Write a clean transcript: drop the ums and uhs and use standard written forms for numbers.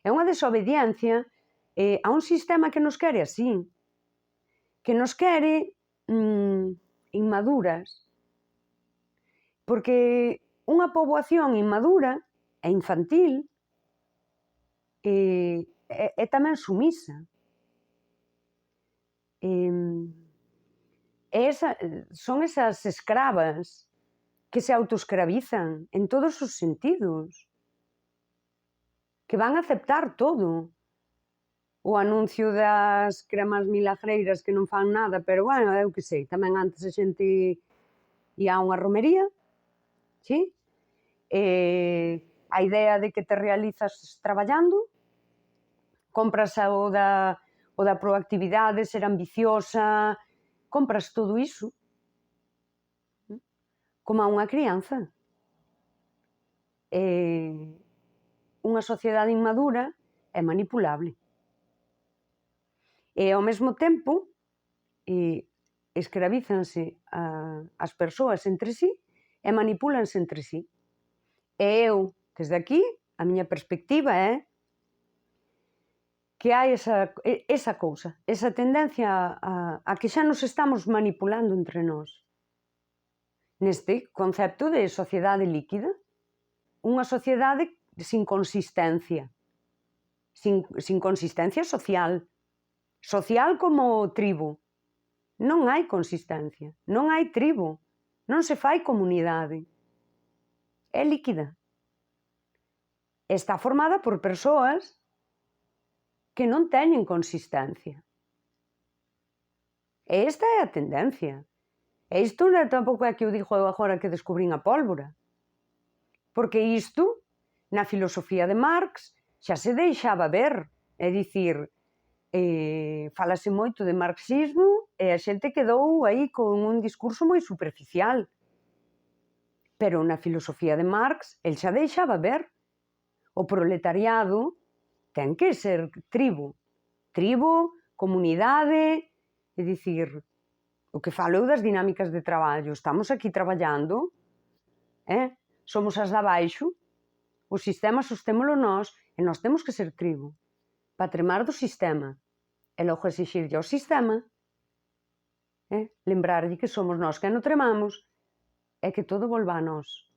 É unha desobediencia a un sistema que nos quere así, que nos quere inmaduras, porque unha poboación inmadura e infantil é tamén sumisa. Son esas escravas que se autoescravizan en todos os sentidos, que van a aceptar todo. O anuncio das cremas milagreiras que non fan nada, pero, bueno, eu que sei, tamén antes a xente ia a unha romería, sí? A idea de que te realizas traballando, compras o da proactividade, ser ambiciosa, compras todo iso, como a unha crianza. Unha sociedade inmadura é manipulable. E, ao mesmo tempo, escravízanse as persoas entre sí e manipúlanse entre sí. E eu, desde aquí, a miña perspectiva é que hai esa cousa, esa tendencia a que xa nos estamos manipulando entre nós. Neste concepto de sociedade líquida, unha sociedade sin consistencia, sin consistencia social, social como tribo. Non hai consistencia, non hai tribo, non se fai comunidade. É líquida. Está formada por persoas que non teñen consistencia. E esta é a tendencia. E isto tampouco é que o digo eu agora que descubrín a pólvora. Porque isto, na filosofía de Marx, xa se deixaba ver. É dicir, falase moito de marxismo e a xente quedou aí con un discurso moi superficial. Pero na filosofía de Marx, el xa deixaba ver. O proletariado ten que ser tribo. Tribo, comunidade, é dicir, o que falo eu das dinámicas de traballo. Estamos aquí traballando, somos as de abaixo, o sistema sustémolo nós, e nós temos que ser tribo, para tremar do sistema, e logo exixirlle ao sistema, lembrarlle que somos nós que non tremamos, e que todo volva a nós.